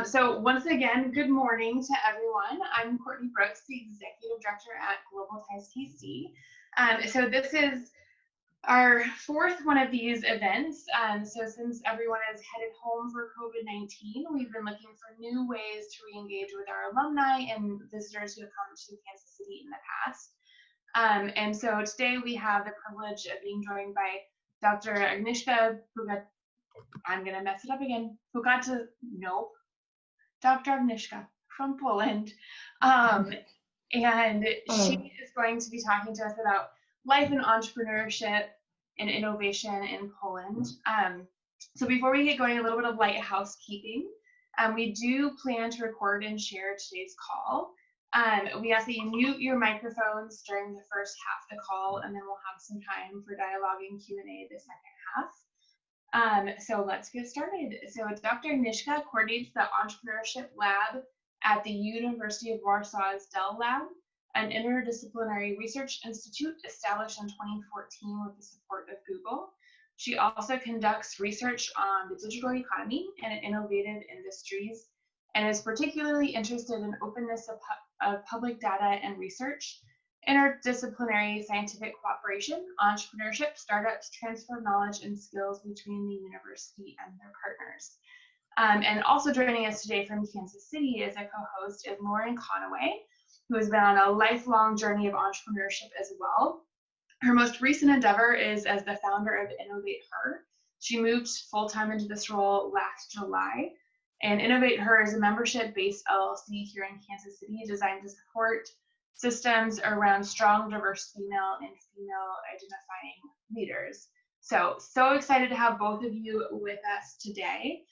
So once again, good morning to everyone. I'm Courtney Brooks, the Executive Director at Global Ties KC. So this is our fourth one of these events. So since everyone is headed home for COVID-19, we've been looking for new ways to re-engage with our alumni and visitors who have come to Kansas City in the past. And so today we have the privilege of being joined by Dr. Agnieszka Pugacewiz. I'm going to mess it up again. Dr. Agnieszka from Poland. And she is going to be talking to us about life and entrepreneurship and innovation in Poland. So before we get going, a little bit of light housekeeping. We do plan to record and share today's call. We ask that you mute your microphones during the first half of the call, and then we'll have some time for dialogue and Q&A the second half. So let's get started. So Dr. Agnieszka coordinates the Entrepreneurship Lab at the University of Warsaw's DELab, an interdisciplinary research institute established in 2014 with the support of Google. She also conducts research on the digital economy and innovative industries, and is particularly interested in openness of public data and research, interdisciplinary scientific cooperation, entrepreneurship, startups, transfer of knowledge and skills between the university and their partners. And also joining us today from Kansas City as a co-host is Lauren Conaway, who has been on a lifelong journey of entrepreneurship as well. Her most recent endeavor is as the founder of InnovateHER. She moved full-time into this role last July. And InnovateHER is a membership-based LLC here in Kansas City designed to support systems around strong, diverse female and female identifying leaders. So excited to have both of you with us today.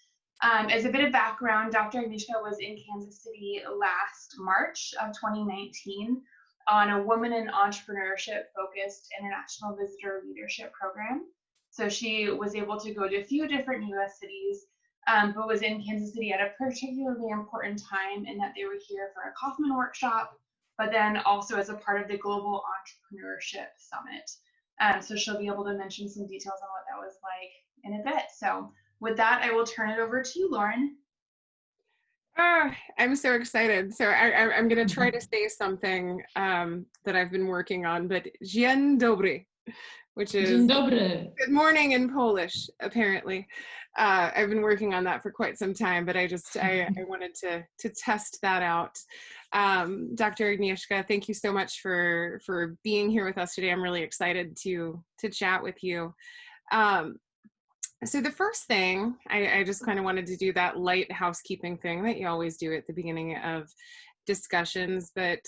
As a bit of background, Dr. Agnieszka was in Kansas City last March of 2019 on a woman in entrepreneurship focused international visitor leadership program. So she was able to go to a few different US cities, but was in Kansas City at a particularly important time in that they were here for a Kaufman workshop, but then also as a part of the Global Entrepreneurship Summit. So she'll be able to mention some details on what that was like in a bit. So with that, I will turn it over to you, Lauren. I'm so excited. So I'm going to try to say something that I've been working on, but dzień dobry, which is dzień dobry. Good morning in Polish, apparently. I've been working on that for quite some time, but I wanted to test that out. Dr. Agnieszka, thank you so much for being here with us today. I'm really excited to chat with you. So the first thing, I just kind of wanted to do that light housekeeping thing that you always do at the beginning of discussions, but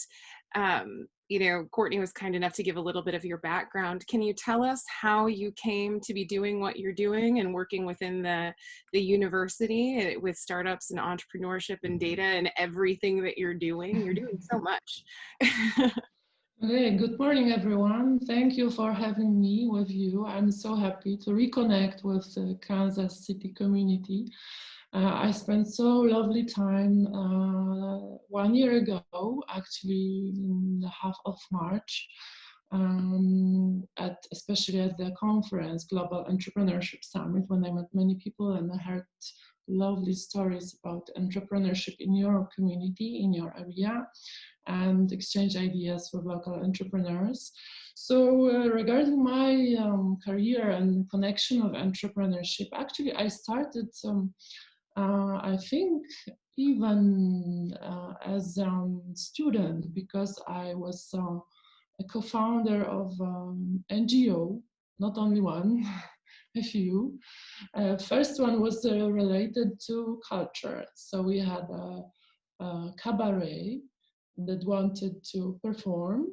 you know, Courtney was kind enough to give a little bit of your background. Can you tell us how you came to be doing what you're doing and working within the university with startups and entrepreneurship and data and everything that you're doing? You're doing so much. Okay, good morning, everyone. Thank you for having me with you. I'm so happy to reconnect with the Kansas City community. I spent so lovely time 1 year ago, actually in the half of March, especially at the conference, Global Entrepreneurship Summit, when I met many people and I heard lovely stories about entrepreneurship in your community, in your area, and exchange ideas with local entrepreneurs. So regarding my career and connection of entrepreneurship, actually I started I think even as a student, because I was a co-founder of NGO, not only one, a few. First one was related to culture. So we had a cabaret that wanted to perform.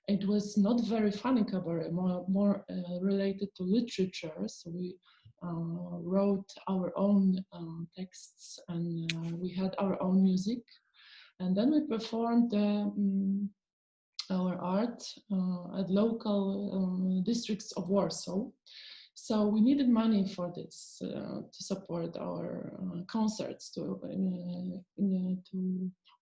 It was not very funny cabaret, more related to literature. So we wrote our own texts and we had our own music. And then we performed our art at local districts of Warsaw. So we needed money for this to support our concerts, to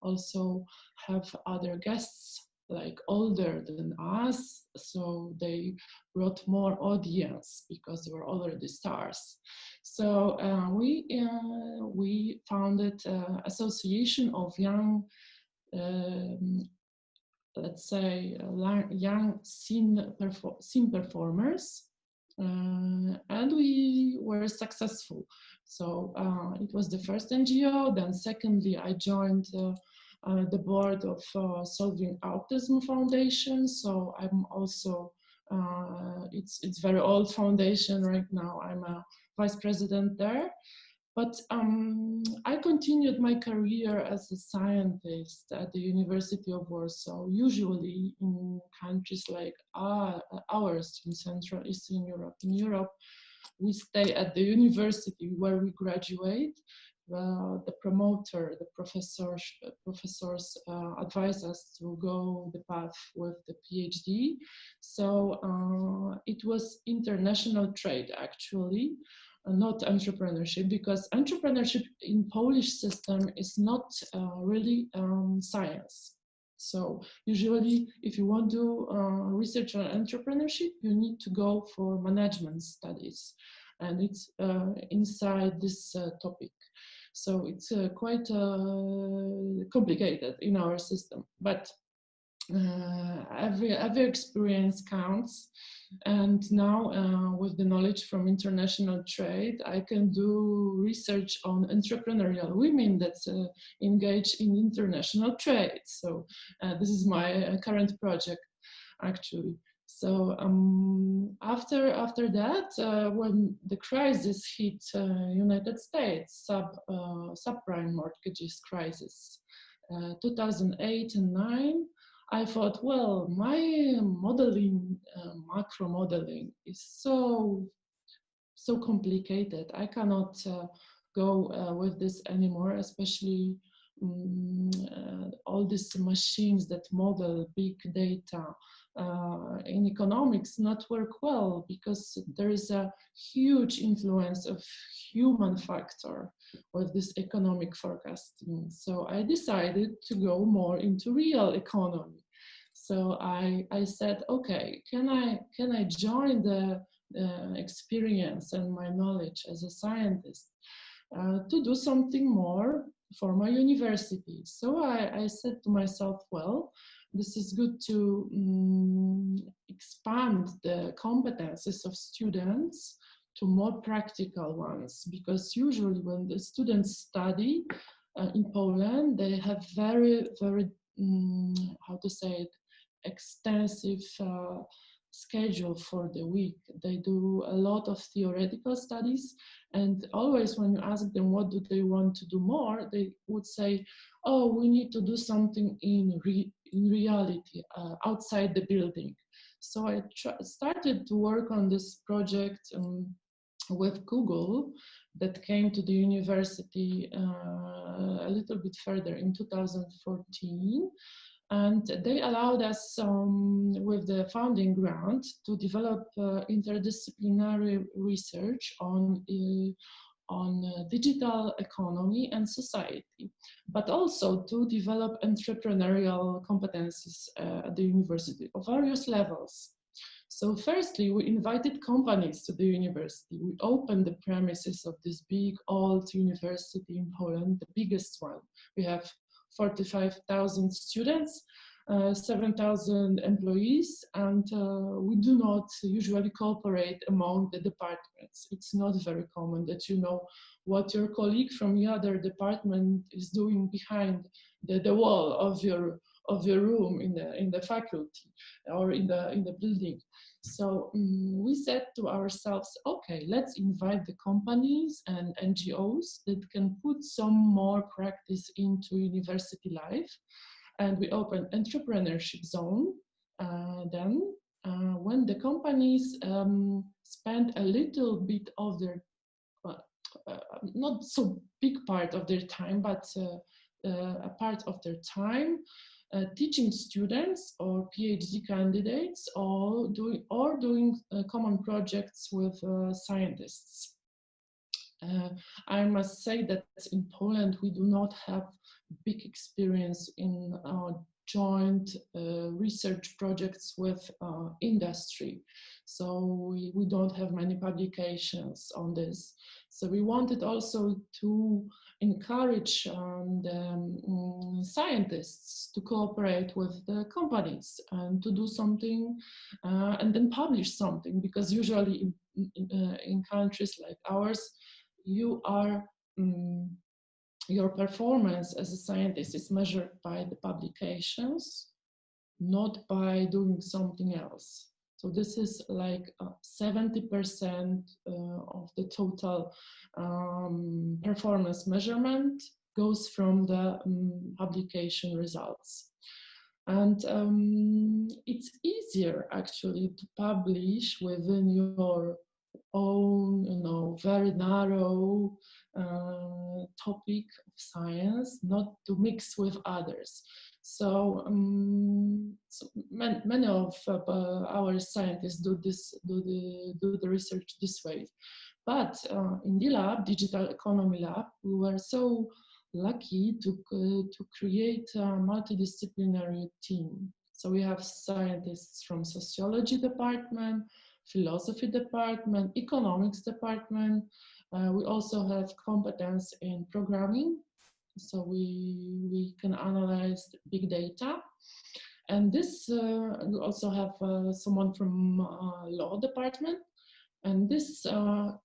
also have other guests like older than us, so they brought more audience because they were already stars. So we founded association of young, let's say, young scene performers, and we were successful. So it was the first NGO. Then secondly, I joined the board of Solving Autism Foundation. So I'm also, it's very old foundation right now. I'm a vice president there. But I continued my career as a scientist at the University of Warsaw, usually in countries like ours in Central Eastern Europe. In Europe, we stay at the university where we graduate. The promoter, the professors advise us to go the path with the PhD. So it was international trade, actually. Not entrepreneurship, because entrepreneurship in Polish system is not really science. So usually if you want to research on entrepreneurship, you need to go for management studies, and it's inside this topic. So it's quite complicated in our system, but every experience counts. And now with the knowledge from international trade, I can do research on entrepreneurial women that engage in international trade. So this is my current project, actually. So after that, when the crisis hit United States, subprime mortgages crisis, 2008 and 9, I thought, well, my modeling, macro modeling is so complicated. I cannot go with this anymore, especially all these machines that model big data in economics not work well, because there is a huge influence of human factor with this economic forecasting. So I decided to go more into real economy. So I said, okay, can I join the experience and my knowledge as a scientist to do something more for my university? So I said to myself, well, this is good to expand the competences of students to more practical ones, because usually when the students study in Poland, they have very how to say it, extensive schedule for the week. They do a lot of theoretical studies, and always when you ask them what do they want to do more, they would say, oh, we need to do something in reality, outside the building. So I started to work on this project with Google, that came to the university a little bit further in 2014. And they allowed us with the funding grant to develop interdisciplinary research on digital economy and society, but also to develop entrepreneurial competencies at the university of various levels. So firstly, we invited companies to the university. We opened the premises of this big old university in Poland, the biggest one. We have 45,000 students, 7,000 employees, and we do not usually cooperate among the departments. It's not very common that you know what your colleague from the other department is doing behind the wall of your room in the faculty or in the building. So we said to ourselves, okay, let's invite the companies and NGOs that can put some more practice into university life. And we opened entrepreneurship zone. Then when the companies spend a little bit of their, not so big part of their time, but a part of their time, teaching students or PhD candidates, or doing common projects with scientists. I must say that in Poland we do not have big experience in joint research projects with industry. So we don't have many publications on this. So we wanted also to encourage the scientists to cooperate with the companies and to do something and then publish something, because usually in countries like ours, you are your performance as a scientist is measured by the publications, not by doing something else. So this is like 70% of the total performance measurement goes from the publication results. And it's easier actually to publish within your own, very narrow topic of science, not to mix with others. So, many of our scientists do the research this way. But in DELab, Digital Economy Lab, we were so lucky to create a multidisciplinary team. So we have scientists from sociology department, philosophy department, economics department. We also have competence in programming. So we can analyze big data. And this, we also have someone from law department. And this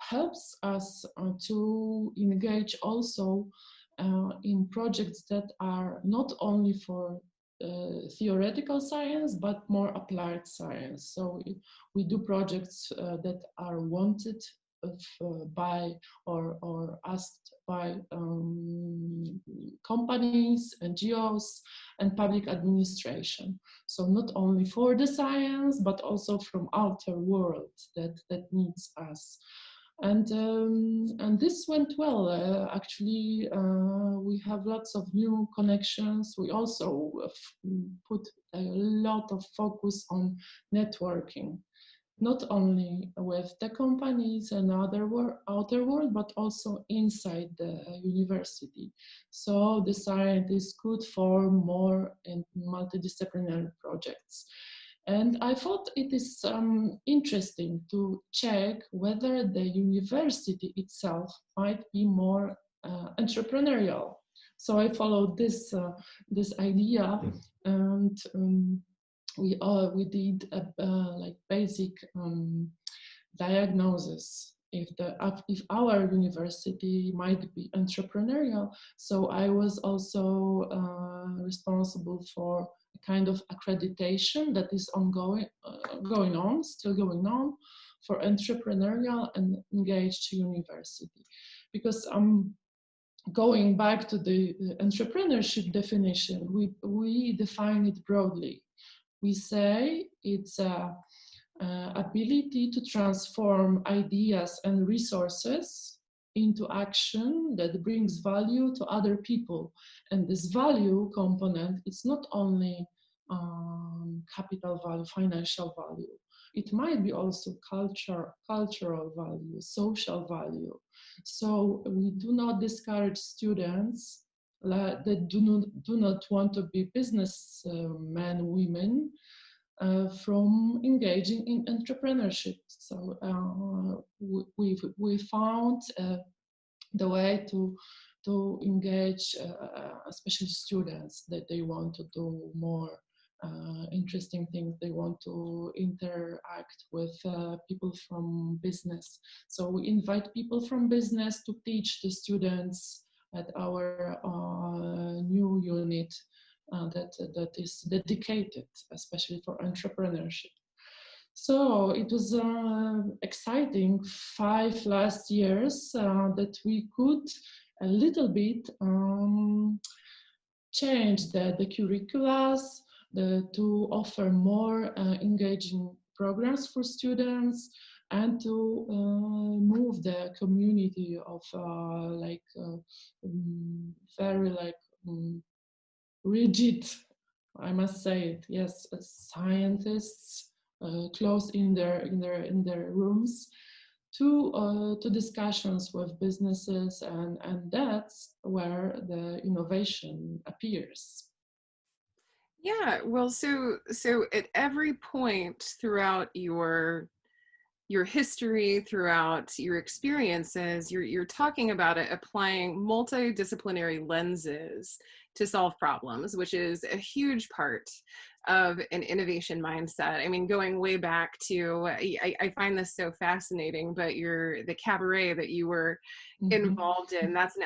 helps us to engage also in projects that are not only for theoretical science, but more applied science. So we do projects that are wanted by or asked by companies, NGOs, and public administration. So not only for the science, but also from outer world that needs us. And this went well. Actually, we have lots of new connections. We also put a lot of focus on networking, not only with the companies and outer world, but also inside the university. So the scientists could form more in multidisciplinary projects. And I thought it is interesting to check whether the university itself might be more entrepreneurial. So I followed this idea, and we did a like basic diagnosis if our university might be entrepreneurial. So I was also responsible for a kind of accreditation that is still going on for entrepreneurial and engaged university. Because going back to the entrepreneurship definition, we define it broadly. We say it's a ability to transform ideas and resources into action that brings value to other people. And this value component, it's not only capital value, financial value. It might be also cultural value, social value. So we do not discourage students that do not want to be businessmen, women, from engaging in entrepreneurship. So we found the way to engage, especially students, that they want to do more interesting things. They want to interact with people from business. So we invite people from business to teach the students at our new unit that is dedicated especially for entrepreneurship. So it was exciting 5 last years that we could a little bit change the curricula to offer more engaging programs for students, and to move the community of very rigid, I must say it, yes, scientists closed in their rooms to discussions with businesses, and that's where the innovation appears. Yeah, well, so at every point throughout your history, throughout your experiences, you're talking about it applying multidisciplinary lenses to solve problems, which is a huge part of an innovation mindset. I mean, going way back to, I find this so fascinating, but the cabaret that you were involved in, that's an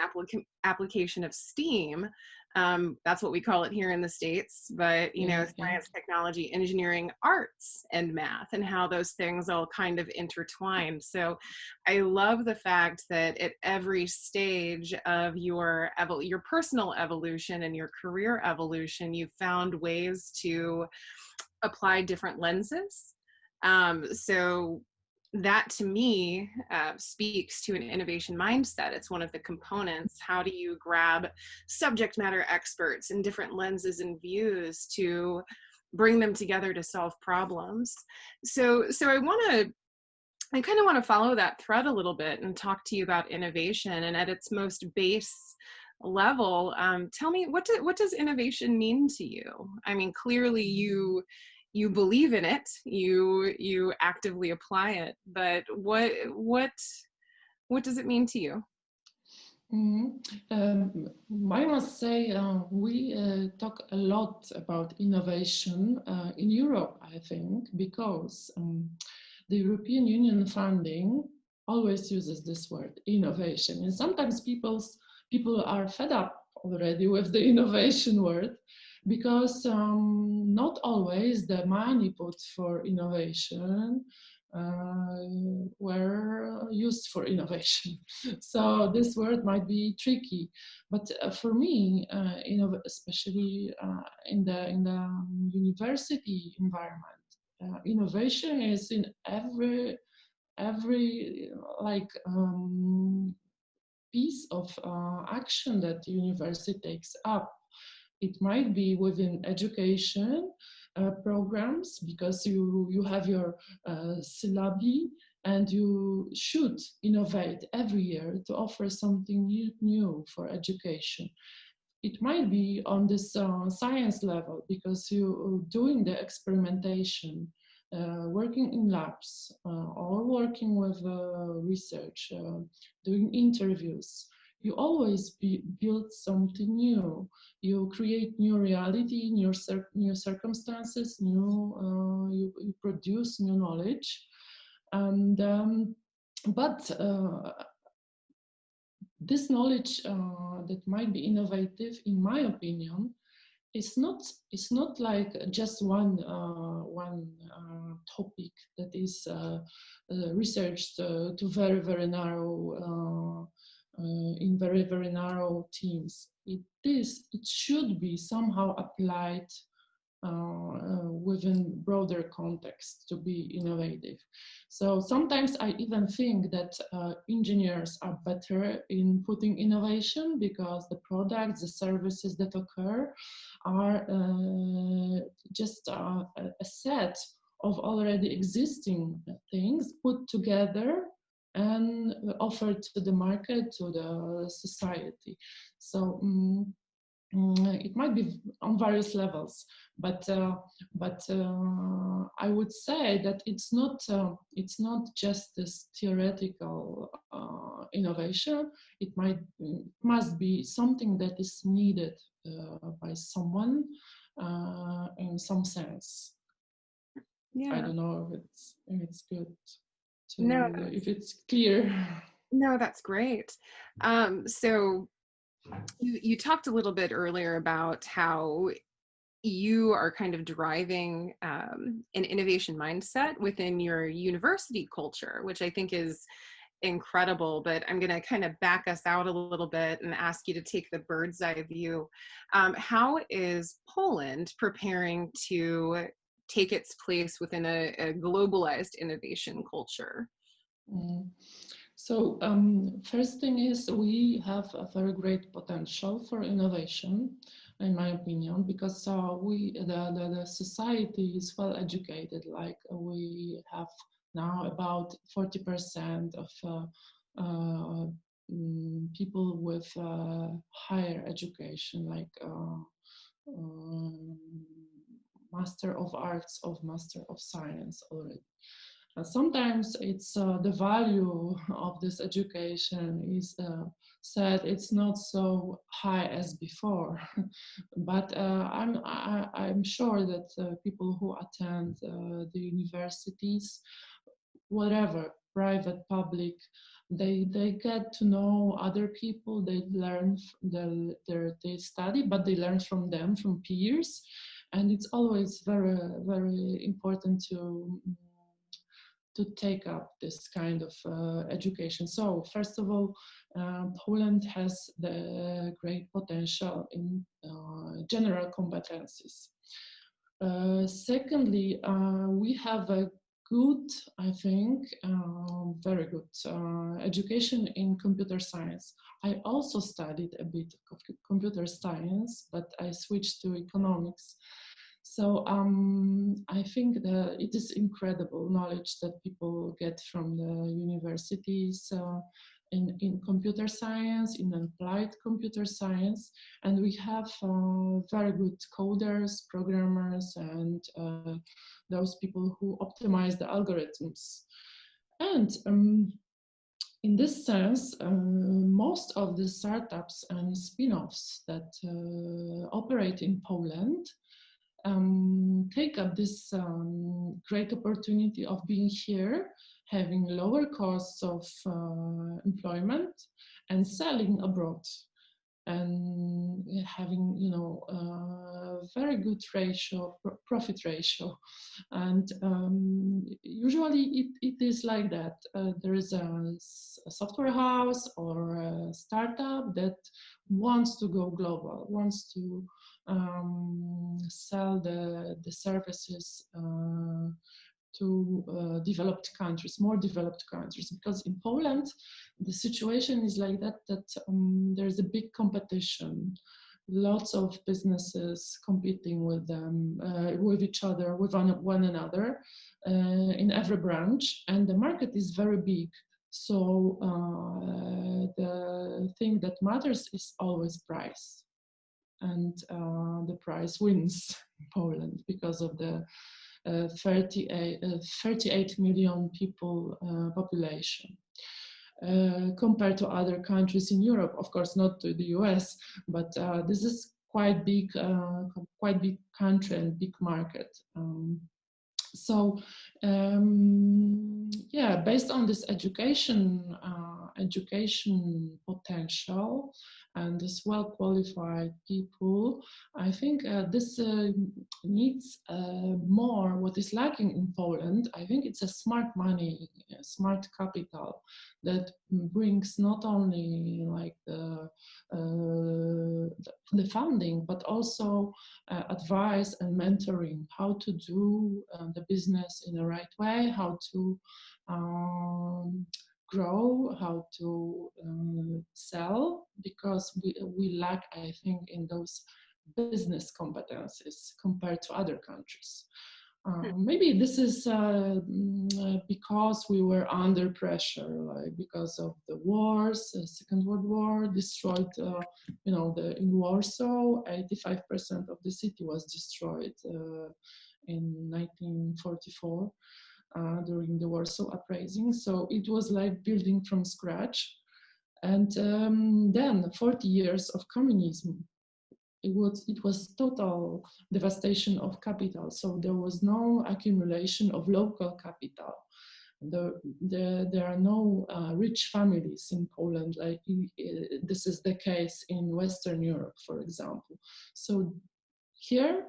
application of STEAM. That's what we call it here in the States, but you know, science, technology, engineering, arts, and math, and how those things all kind of intertwine. So I love the fact that at every stage of your personal evolution and your career evolution, you found ways to apply different lenses. So that to me speaks to an innovation mindset. It's one of the components. How do you grab subject matter experts and different lenses and views to bring them together to solve problems? So I kind of want to follow that thread a little bit and talk to you about innovation. And at its most base level, tell me, what does innovation mean to you? I mean, clearly you believe in it, you actively apply it, but what does it mean to you? I must say, we talk a lot about innovation in Europe, I think, because the European Union funding always uses this word, innovation. And sometimes people are fed up already with the innovation word, because not always the money put for innovation were used for innovation. So this word might be tricky, but for me, especially in the university environment, innovation is in every like piece of action that the university takes up. It might be within education programs, because you have your syllabi, and you should innovate every year to offer something new for education. It might be on this science level, because you doing the experimentation, working in labs, or working with research, doing interviews. You always build something new. You create new reality, new circumstances, you produce new knowledge, and but this knowledge that might be innovative, in my opinion, is not like just one topic that is researched to very narrow in very narrow teams. It should be somehow applied within broader context to be innovative. So sometimes I even think that engineers are better in putting innovation, because the products, the services that occur are just a set of already existing things put together and offered to the market, to the society. So it might be on various levels, but I would say that it's not just this theoretical innovation. It must be something that is needed by someone in some sense. Yeah. I don't know if it's good to, No, if it's clear. No, that's great. So you talked a little bit earlier about how you are kind of driving an innovation mindset within your university culture, which I think is incredible. But I'm going to kind of back us out a little bit and ask you to take the bird's eye view. How is Poland preparing to take its place within a globalized innovation culture? So first thing is, we have a very great potential for innovation, in my opinion, because the society is well educated. Like we have now about 40% of people with higher education, like Master of Arts or Master of Science already. Sometimes it's the value of this education is said it's not so high as before, but I'm sure that people who attend the universities, whatever, private, public, they get to know other people, they learn, they study, but they learn from them, from peers, and it's always very, very important to take up this kind of education. So first of all, Poland has the great potential in general competencies. Secondly, we have a good, I think, very good education in computer science. I also studied a bit of computer science, but I switched to economics. So I think that it is incredible knowledge that people get from the universities in computer science, in applied computer science, and we have very good coders, programmers, and those people who optimize the algorithms. And in this sense, most of the startups and spin-offs that operate in Poland take up this great opportunity of being here, having lower costs of employment and selling abroad, and having, you know, a very good ratio, profit ratio. And usually it is like that. There is a software house or a startup that wants to go global, wants to sell the services to developed countries, more developed countries, because in Poland the situation is like that, there's a big competition, lots of businesses competing with them, with each other, with one another in every branch, and the market is very big. So the thing that matters is always price, and the price wins in Poland because of the 38 million people population. Compared to other countries in Europe, of course not to the US, but this is quite big country and big market. Yeah, based on this education potential and this well-qualified people, I think this needs more. What is lacking in Poland, I think it's a smart money, smart capital that brings not only like the funding, but also advice and mentoring, how to do the business in the right way, how to grow, how to sell, because we lack, I think, in those business competencies compared to other countries. Maybe this is because we were under pressure, like because of the wars, the Second World War destroyed, you know, in Warsaw, 85% of the city was destroyed in 1944 during the Warsaw Uprising. So it was like building from scratch. And then 40 years of communism. It was total devastation of capital. So there was no accumulation of local capital. There are no rich families in Poland, like this is the case in Western Europe, for example. So here,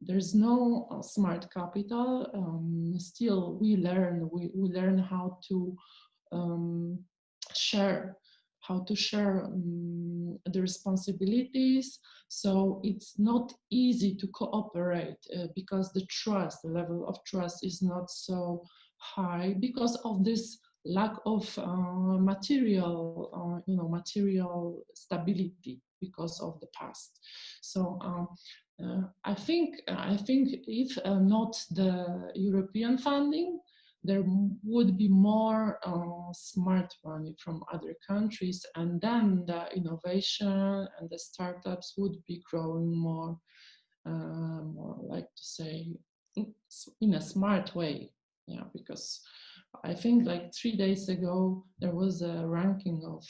there's no smart capital. Still, we learn how to share the responsibilities. So it's not easy to cooperate because the level of trust is not so high because of this lack of material stability because of the past. So I think if not the European funding, there would be more smart money from other countries, and then the innovation and the startups would be growing more more like to say in a smart way. Yeah, because I think like 3 days ago there was a ranking of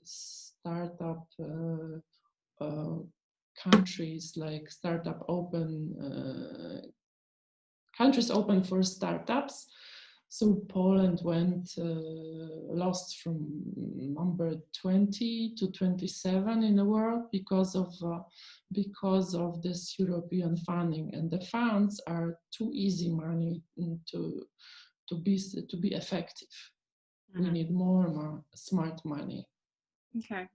startup countries, like startup open countries open for startups. So Poland went lost from number 20 to 27 in the world because of this European funding, and the funds are too easy money to be effective. Mm-hmm. We need more smart money. Okay,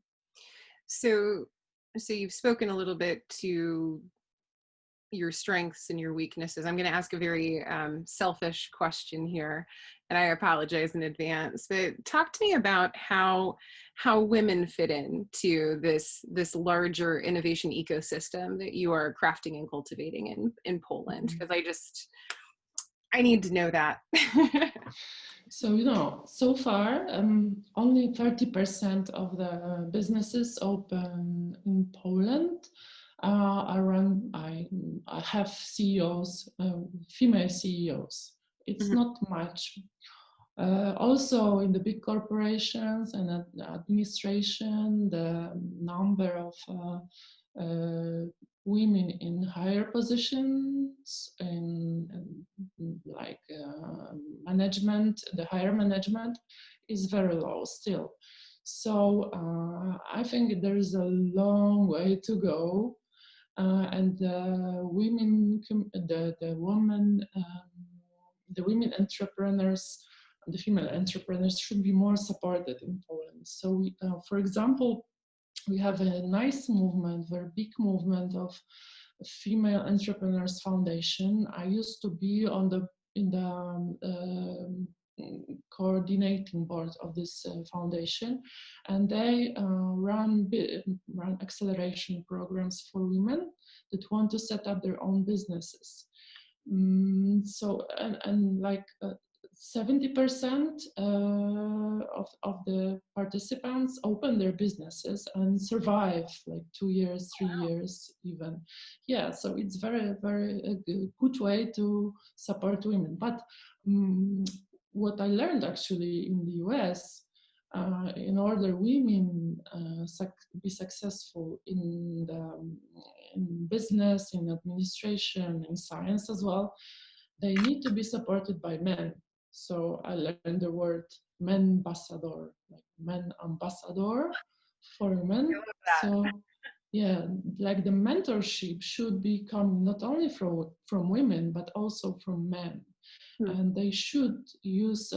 so you've spoken a little bit to your strengths and your weaknesses. I'm going to ask a very selfish question here, and I apologize in advance, but talk to me about how women fit into this larger innovation ecosystem that you are crafting and cultivating in Poland, because I need to know that. So, so far, only 30% of the businesses open in Poland are run. I have CEOs, female CEOs. It's not much. Also, in the big corporations and administration, the number of women in higher positions in like management, the higher management is very low still. So I think there is a long way to go, and the women entrepreneurs, the female entrepreneurs should be more supported in Poland. So we, for example, we have a nice movement, very big movement of Female Entrepreneurs Foundation. I used to be in the coordinating board of this foundation, and they run acceleration programs for women that want to set up their own businesses. So and like 70% of the participants open their businesses and survive like 2 years, 3 years even. Yeah, so it's very, very a good way to support women. But what I learned actually in the US, in order women be successful in business, in administration, in science as well, they need to be supported by men. So I learned the word men ambassador, like men ambassador for men. So yeah, like the mentorship should be come not only from women, but also from men. And they should use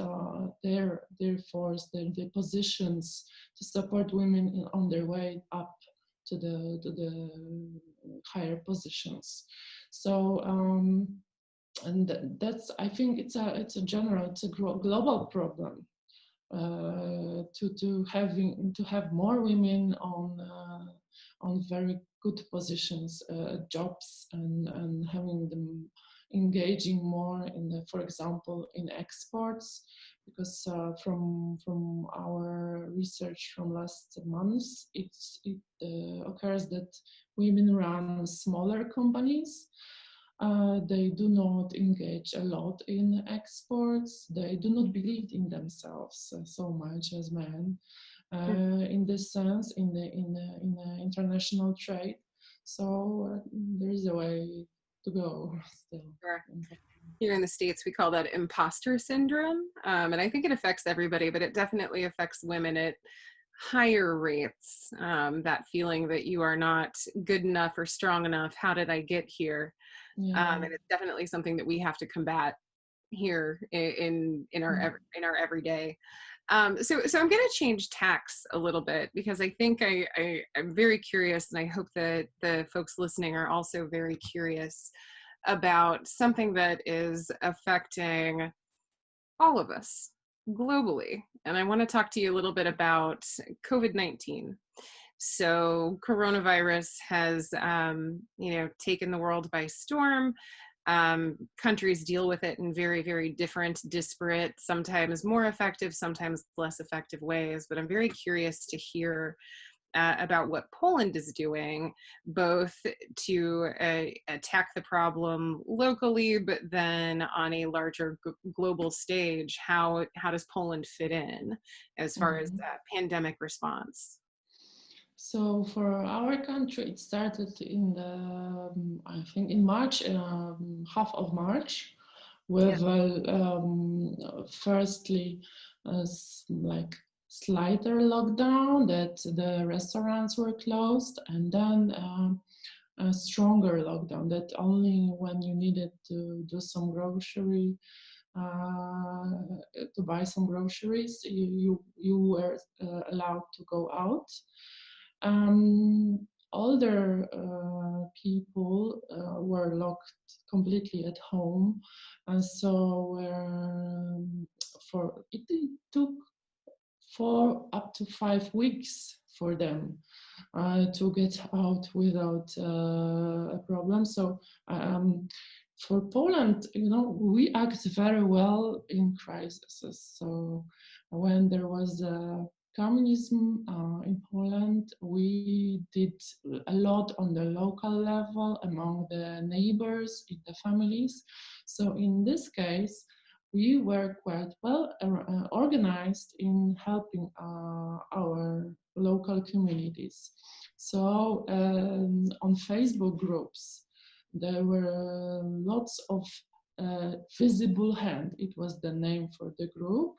their force, their positions to support women on their way up to the higher positions. So and that's, I think it's a global problem to have more women on very good positions, jobs, and having them engaging more in the, for example, in exports, because from our research from last months, it occurs that women run smaller companies. They do not engage a lot in exports. They do not believe in themselves so much as men in this sense, in the international trade. So there is a way to go still. Sure. Here in the States, we call that imposter syndrome. And I think it affects everybody, but it definitely affects women at higher rates. That feeling that you are not good enough or strong enough. How did I get here? Yeah. And it's definitely something that we have to combat here in our everyday. So I'm going to change tacks a little bit, because I think I'm very curious, and I hope that the folks listening are also very curious about something that is affecting all of us globally. And I want to talk to you a little bit about COVID-19. So coronavirus has, taken the world by storm. Countries deal with it in very, very different, disparate, sometimes more effective, sometimes less effective ways. But I'm very curious to hear about what Poland is doing, both to attack the problem locally, but then on a larger global stage, how does Poland fit in as far as pandemic response? So for our country, it started in the, I think in March, half of March, with firstly like slighter lockdown, that the restaurants were closed, and then a stronger lockdown that only when you needed to do some grocery, to buy some groceries, you were allowed to go out. Older people were locked completely at home, and so it took 4 up to 5 weeks for them to get out without a problem. So for Poland, we act very well in crises. So when there was communism in Poland, we did a lot on the local level among the neighbors, in the families. So in this case, we were quite well organized in helping our local communities. So on Facebook groups, there were lots of visible hand, it was the name for the group,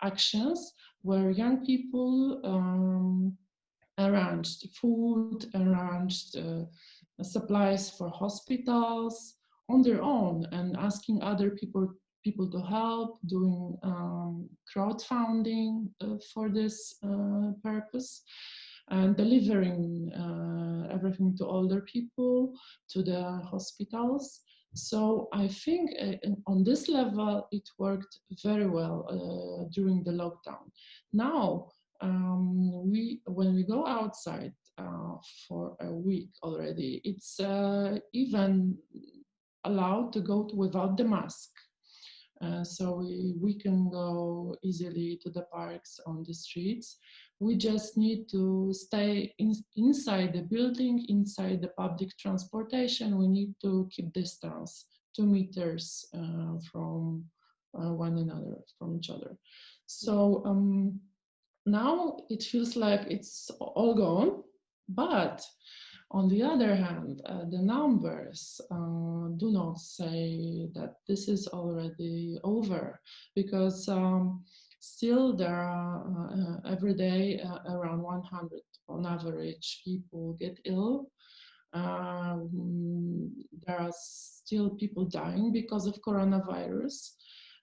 actions where young people arranged food, arranged supplies for hospitals on their own, and asking other people to help, doing crowdfunding for this purpose, and delivering everything to older people, to the hospitals. So I think on this level, it worked very well during the lockdown. Now, when we go outside for a week already, it's even allowed to go without the mask. So we can go easily to the parks, on the streets. We just need to stay inside the building, inside the public transportation. We need to keep distance, 2 meters from one another, from each other. So now it feels like it's all gone, but on the other hand, the numbers do not say that this is already over, because still there are every day around 100 on average people get ill. There are still people dying because of coronavirus,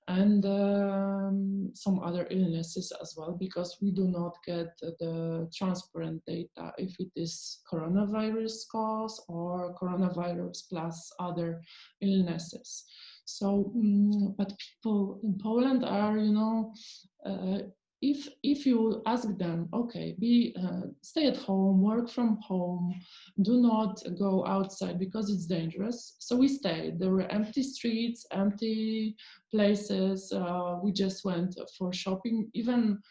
and some other illnesses as well, because we do not get the transparent data if it is coronavirus cause or coronavirus plus other illnesses. So, but people in Poland are, if you ask them, okay, stay at home, work from home, do not go outside because it's dangerous. So we stayed. There were empty streets, empty places. We just went for shopping. Even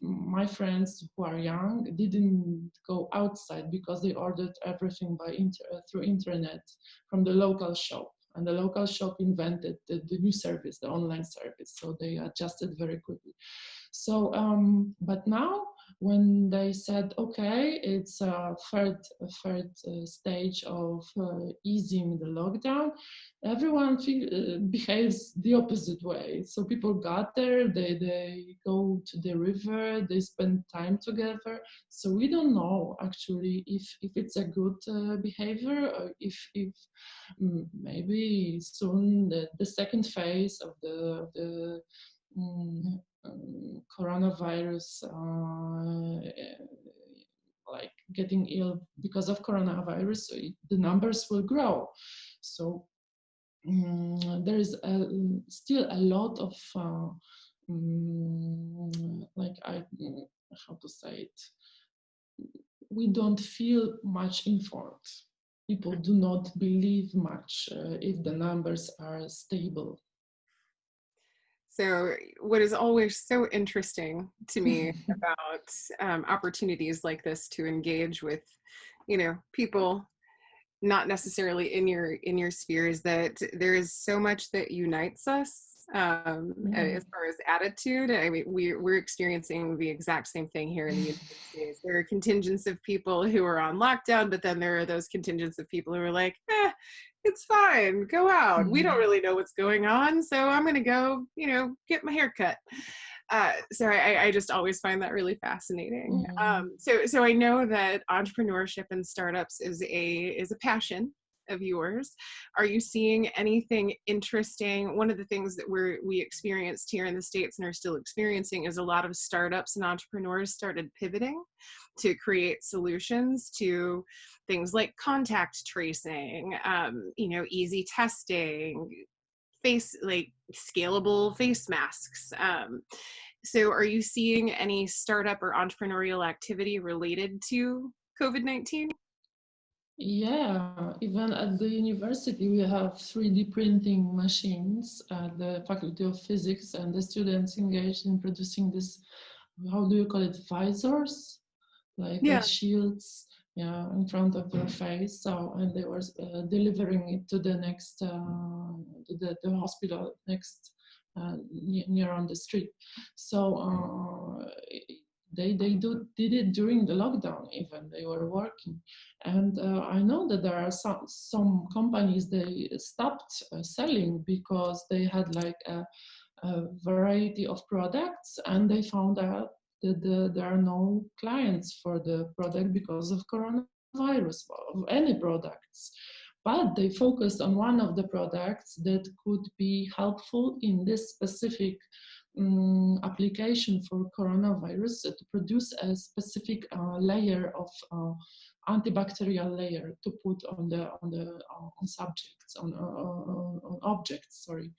my friends who are young didn't go outside because they ordered everything through internet from the local shop. And the local shop invented the new service, the online service. So they adjusted very quickly. So, but now when they said, okay, it's a third stage of easing the lockdown, everyone behaves the opposite way. So people got there, they go to the river, they spend time together. So we don't know actually if it's a good behavior, or if maybe soon the second phase of the coronavirus, like getting ill because of coronavirus, so the numbers will grow. So there is still a lot of how to say it, we don't feel much informed. People do not believe much if the numbers are stable. So what is always so interesting to me about opportunities like this to engage with, people not necessarily in your sphere is that there is so much that unites us as far as attitude. I mean, we're experiencing the exact same thing here in the United States. There are contingents of people who are on lockdown, but then there are those contingents of people who are like, it's fine, go out. We don't really know what's going on, so I'm going to go, get my hair cut. So I just always find that really fascinating. So I know that entrepreneurship and startups is a passion of yours. Are you seeing anything interesting? One of the things that we experienced here in the States and are still experiencing is a lot of startups and entrepreneurs started pivoting to create solutions to things like contact tracing, easy testing, scalable face masks. So are you seeing any startup or entrepreneurial activity related to COVID-19? Yeah, even at the university, we have 3D printing machines at the Faculty of Physics, and the students engaged in producing this, how do you call it, visors? Like shields, in front of their face. So, and they were delivering it to the next, to the hospital next, near on the street. So they did it during the lockdown. Even they were working, and I know that there are some companies they stopped selling because they had like a variety of products, and they found out that there are no clients for the product because of coronavirus, of any products. But they focused on one of the products that could be helpful in this specific application for coronavirus, to produce a specific layer of antibacterial layer to put on subjects, on objects. Sorry,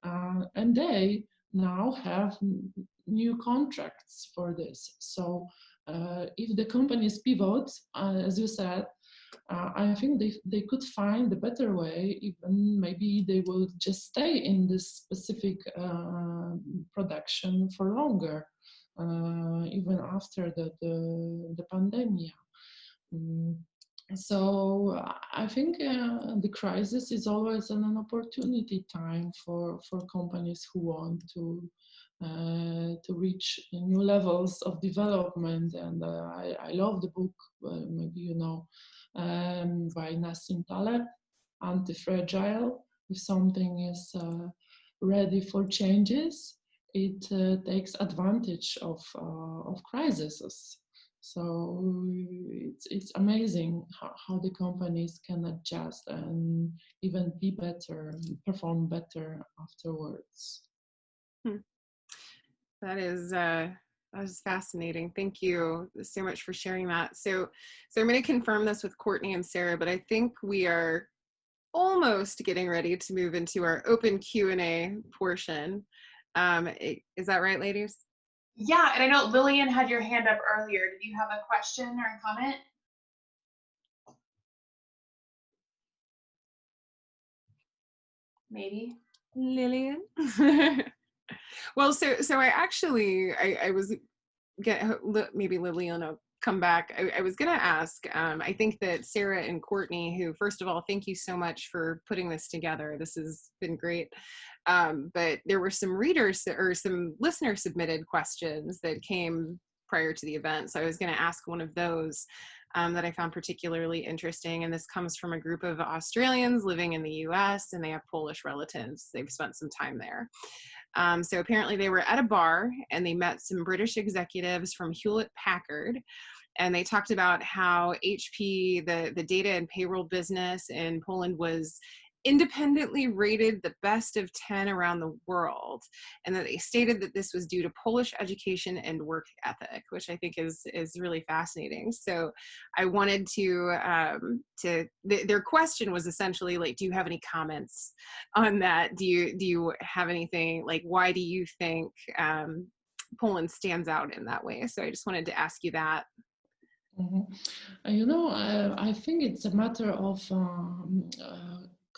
and they now have new contracts for this. So if the companies pivot, as you said, I think they could find a better way. Even maybe they will just stay in this specific production for longer, even after the pandemic. So I think the crisis is always an opportunity time for companies who want to reach new levels of development. And I love the book, maybe you know, by Nassim Taleb, Anti-Fragile. If something is ready for changes, it takes advantage of crises. So it's amazing how the companies can adjust and even be better, perform better afterwards. That is fascinating. Thank you so much for sharing that. So I'm going to confirm this with Courtney and Sarah, but I think we are almost getting ready to move into our open Q&A portion. Is that right, ladies? Yeah, and I know Lillian had your hand up earlier. Did you have a question or a comment? Maybe. Lillian? Well, so I was maybe Lillian will come back. I was going to ask, I think that Sarah and Courtney, who, first of all, thank you so much for putting this together. This has been great. But there were some readers or some listener submitted questions that came prior to the event. So I was going to ask one of those that I found particularly interesting. And this comes from a group of Australians living in the US, and they have Polish relatives. They've spent some time there. So apparently they were at a bar and they met some British executives from Hewlett-Packard, and they talked about how HP, the data and payroll business in Poland, was independently rated the best of 10 around the world, and that they stated that this was due to Polish education and work ethic, which I think is really fascinating. So I wanted their question was essentially like, do you have any comments on that? Do you have anything, like, why do you think Poland stands out in that way? So I just wanted to ask you that. You know, I think it's a matter of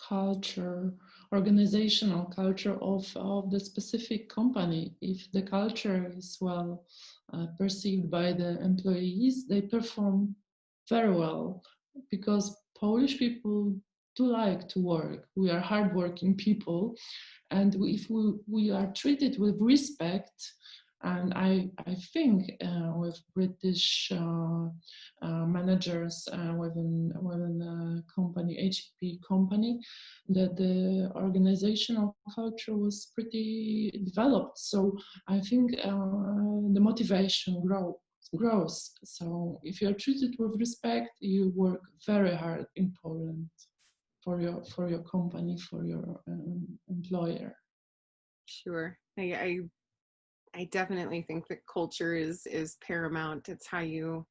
culture organizational culture of the specific company. If the culture is well perceived by the employees, they perform very well, because Polish people do like to work. We are hardworking people, and if we are treated with respect, and I think with British managers within the company, HP company, that the organizational culture was pretty developed. So I think the motivation grows. So if you're treated with respect, you work very hard in Poland for your company, for your employer. Sure. I definitely think that culture is paramount. It's how you,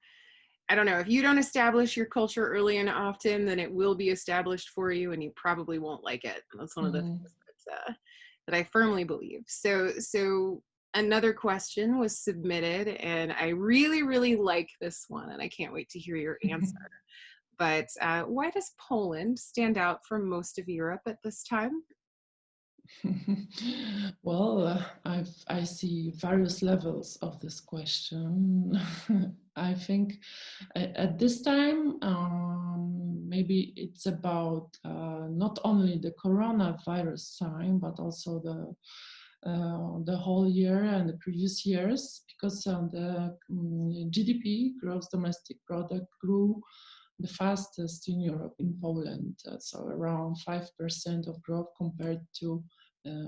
I don't know, if you don't establish your culture early and often, then it will be established for you and you probably won't like it. And that's one of the things that I firmly believe. So another question was submitted, and I really, really like this one, and I can't wait to hear your answer. But why does Poland stand out from most of Europe at this time? Well, I see various levels of this question. I think at this time, maybe it's about not only the coronavirus time, but also the whole year and the previous years, because the GDP, gross domestic product, grew the fastest in Europe, in Poland, so around 5% of growth compared to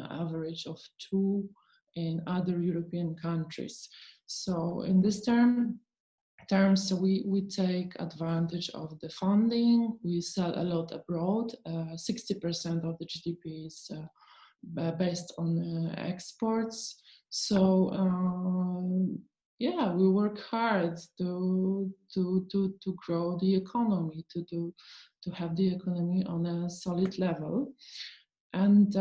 average of 2% in other European countries. So in this terms, we take advantage of the funding. We sell a lot abroad. 60% of the GDP is based on exports. So yeah, we work hard to grow the economy, to have the economy on a solid level. And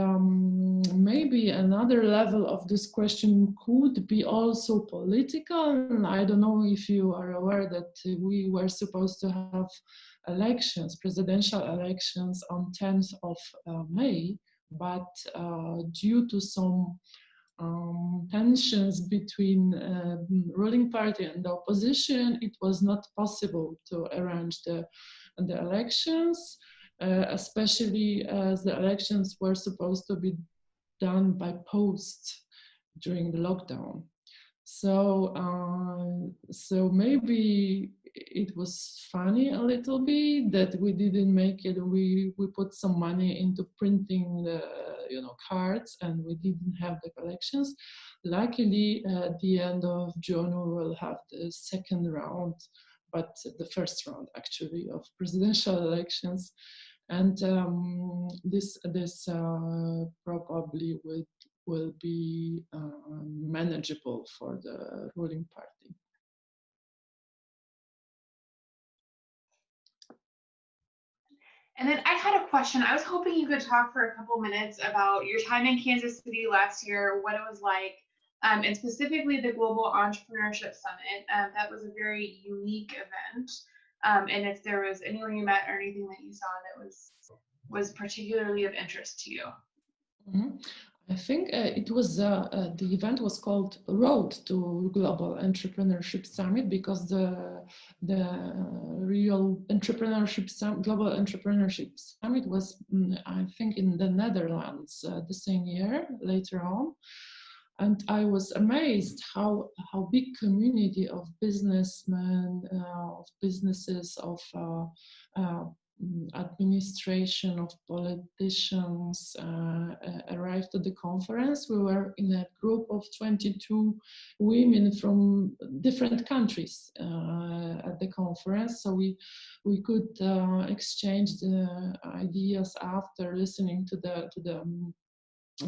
maybe another level of this question could be also political. I don't know if you are aware that we were supposed to have elections, presidential elections, on 10th of May, but due to some tensions between ruling party and the opposition, it was not possible to arrange the elections, especially as the elections were supposed to be done by post during the lockdown. So maybe it was funny a little bit that we didn't make it. We put some money into printing the cards, and we didn't have the elections. Luckily, at the end of June, we will have the second round, but the first round actually of presidential elections, and this probably will be manageable for the ruling party. And then I had a question. I was hoping you could talk for a couple minutes about your time in Kansas City last year, what it was like, and specifically the Global Entrepreneurship Summit. That was a very unique event. And if there was anyone you met or anything that you saw that was particularly of interest to you. Mm-hmm. I think it was the event was called Road to Global Entrepreneurship Summit, because the real Global Entrepreneurship Summit was, I think, in the Netherlands the same year later on. And I was amazed how big community of businessmen, of businesses, of administration, of politicians arrived at the conference. We were in a group of 22 women from different countries at the conference, so we could exchange the ideas after listening to the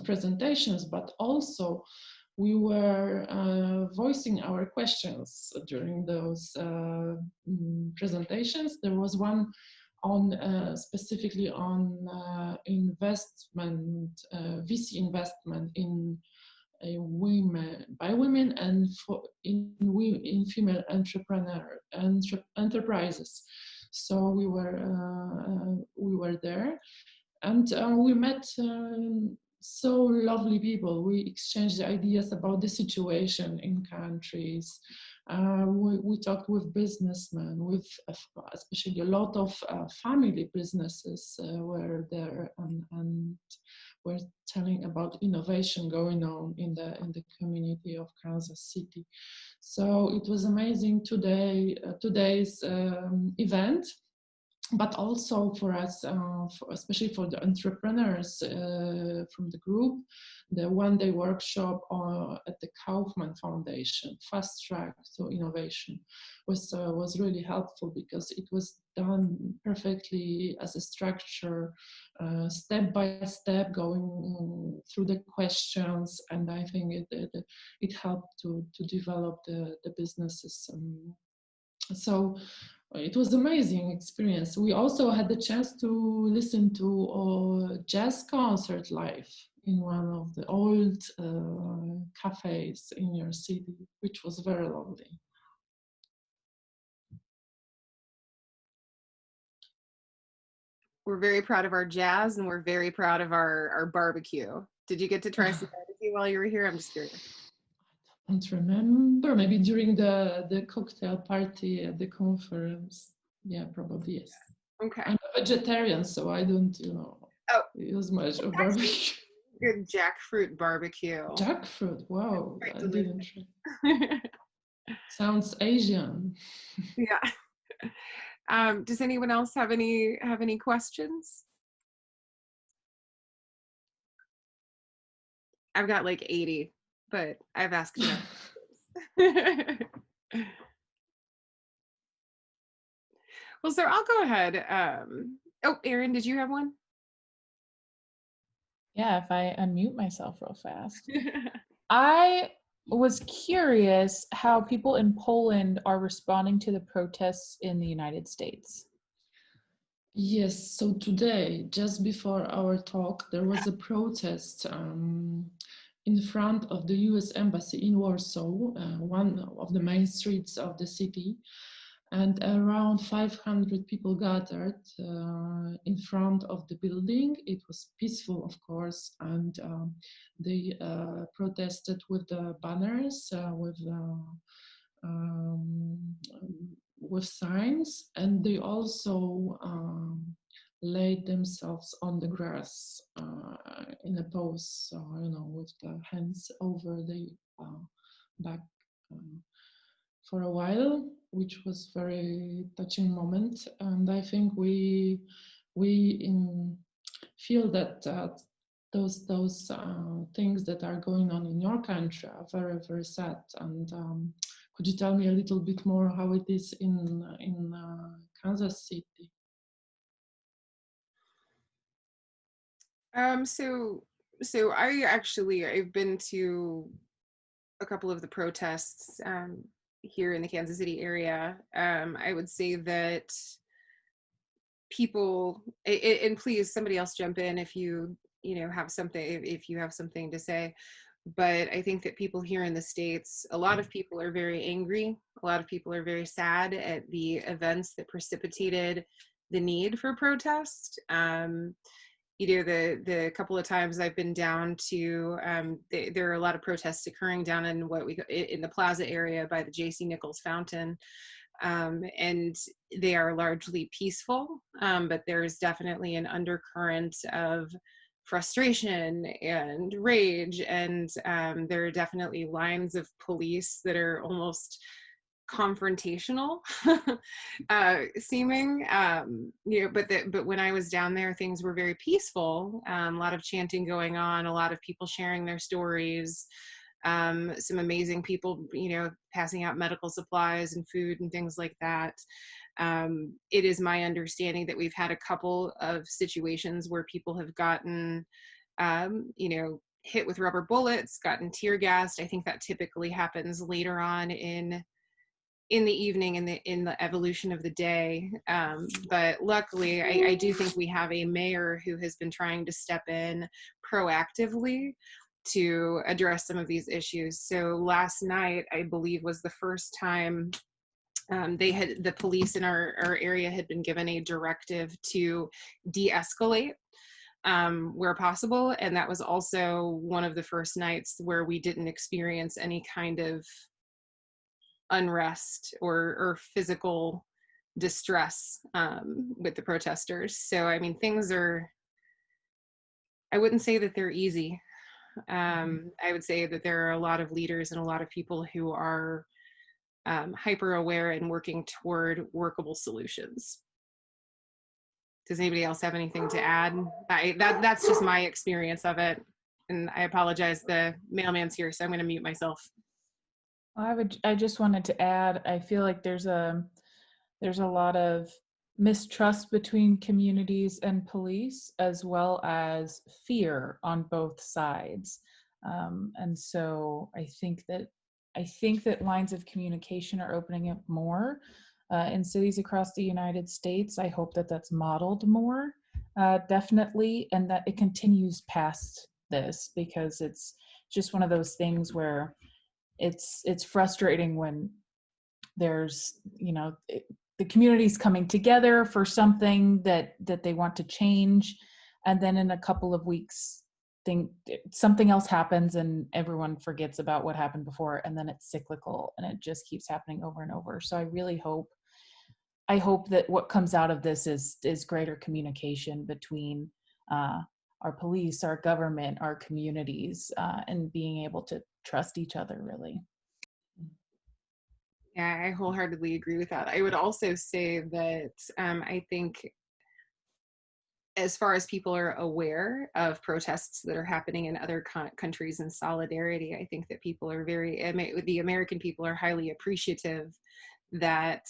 presentations, but also we were voicing our questions during those presentations. There was one on specifically on investment, VC investment in by women and in female enterprises. So we were there, And we met so lovely people. We exchanged ideas about the situation in countries. We talked with businessmen, with especially a lot of family businesses were there, and were telling about innovation going on in the community of Kansas City. So it was amazing today's event. But also for us, especially for the entrepreneurs from the group, the one-day workshop at the Kaufman Foundation, Fast Track to Innovation, was really helpful because it was done perfectly as a structure, step by step, going through the questions, and I think it helped to develop the businesses. So it was amazing experience. We also had the chance to listen to a jazz concert live in one of the old cafes in your city, which was very lovely. We're very proud of our jazz, and we're very proud of our barbecue. Did you get to try some barbecue while you were here? I'm just curious. I don't remember. Maybe during the cocktail party at the conference. Yeah, probably yes. Okay. I'm a vegetarian, so I don't, use much of barbecue. Good jackfruit barbecue. Jackfruit, wow, I didn't try. Sounds Asian. Yeah. Does anyone else have any questions? I've got like 80, but I've asked enough. Well, sir, I'll go ahead. Oh, Erin, did you have one? Yeah, if I unmute myself real fast. I was curious how people in Poland are responding to the protests in the United States. Yes, so today, just before our talk, there was a protest in front of the US Embassy in Warsaw, one of the main streets of the city. And around 500 people gathered in front of the building. It was peaceful, of course, and they protested with the banners, with signs, and they also laid themselves on the grass in a pose, with the hands over the back. For a while, which was very touching moment, and I think we feel that those things that are going on in your country are very, very sad. And could you tell me a little bit more how it is in Kansas City? So I've been to a couple of the protests here in the Kansas City area. I would say that people, and please somebody else jump in if you have something to say, but I think that people here in the States, a lot of people are very angry. A lot of people are very sad at the events that precipitated the need for protest. The couple of times I've been down to, there are a lot of protests occurring down in in the plaza area by the J.C. Nichols Fountain, and they are largely peaceful, but there's definitely an undercurrent of frustration and rage, and there are definitely lines of police that are almost confrontational seeming, but when I was down there, things were very peaceful. A lot of chanting going on, a lot of people sharing their stories, some amazing people passing out medical supplies and food and things like that. It is my understanding that we've had a couple of situations where people have gotten hit with rubber bullets, gotten tear gassed. I think that typically happens later on in the evening, in the evolution of the day. But luckily, I do think we have a mayor who has been trying to step in proactively to address some of these issues. So last night, I believe, was the first time the police in our area had been given a directive to de-escalate. where possible. And that was also one of the first nights where we didn't experience any kind of unrest or physical distress with the protesters. So, I mean, things are, I wouldn't say that they're easy. I would say that there are a lot of leaders and a lot of people who are hyper aware and working toward workable solutions. Does anybody else have anything to add? That's just my experience of it. And I apologize, the mailman's here, so I'm going to mute myself. I just wanted to add, I feel like there's a lot of mistrust between communities and police, as well as fear on both sides. And so I think that lines of communication are opening up more in cities across the United States. I hope that that's modeled more, definitely, and that it continues past this, because it's just one of those things where it's frustrating when there's, the community's coming together for something that they want to change, and then in a couple of weeks something else happens and everyone forgets about what happened before, and then it's cyclical and it just keeps happening over and over. So I really hope that what comes out of this is greater communication between our police, our government, our communities, and being able to trust each other, really. Yeah, I wholeheartedly agree with that. I would also say that I think as far as people are aware of protests that are happening in other countries in solidarity, I think that people are the American people are highly appreciative that,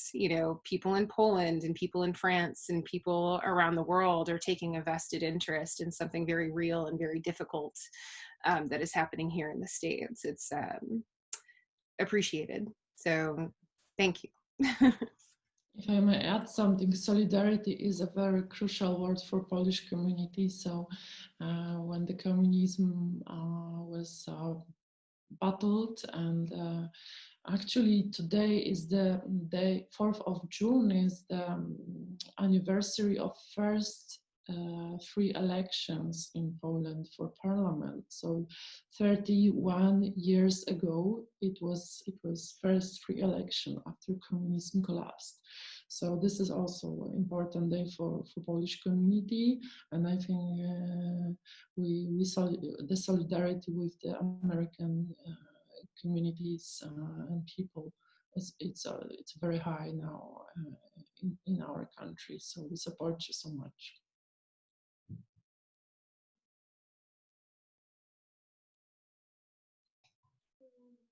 people in Poland and people in France and people around the world are taking a vested interest in something very real and very difficult that is happening here in the States. It's appreciated. So thank you. If I may add something, solidarity is a very crucial word for Polish community. So when the communism was battled, and actually today is the day 4th of June is the anniversary of first free elections in Poland for parliament. So 31 years ago, it was first free election after communism collapsed. So this is also an important day for Polish community, and I think we saw the solidarity with the American communities and people. It's very high now in our country. So we support you so much.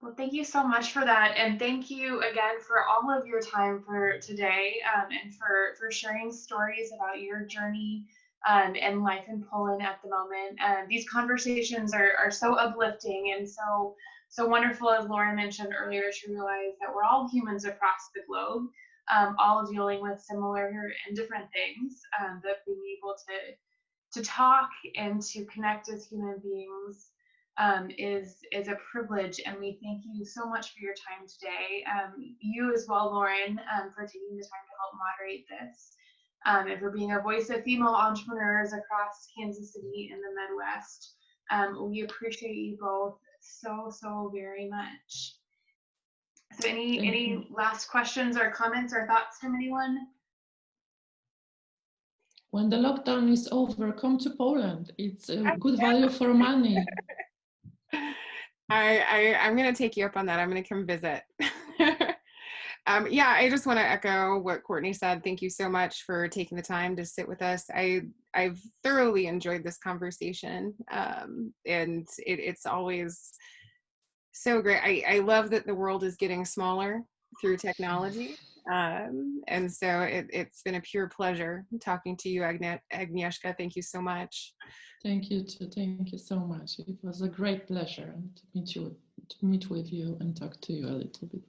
Well, thank you so much for that. And thank you again for all of your time for today, and for sharing stories about your journey and life in Poland at the moment. These conversations are so uplifting and so wonderful, as Lauren mentioned earlier, to realize that we're all humans across the globe, all dealing with similar and different things, but being able to talk and to connect as human beings is a privilege, and we thank you so much for your time today. You as well, Lauren, for taking the time to help moderate this, and for being a voice of female entrepreneurs across Kansas City and the Midwest. We appreciate you both so very much. So any last questions or comments or thoughts from anyone? When the lockdown is over, come to Poland. It's a good value for money. I'm going to take you up on that. I'm going to come visit. Yeah, I just want to echo what Courtney said. Thank you so much for taking the time to sit with us. I've thoroughly enjoyed this conversation, and it's always so great. I love that the world is getting smaller through technology. And so it's been a pure pleasure talking to you, Agnieszka. Thank you so much. Thank you too. Thank you so much. It was a great pleasure to meet with you and talk to you a little bit.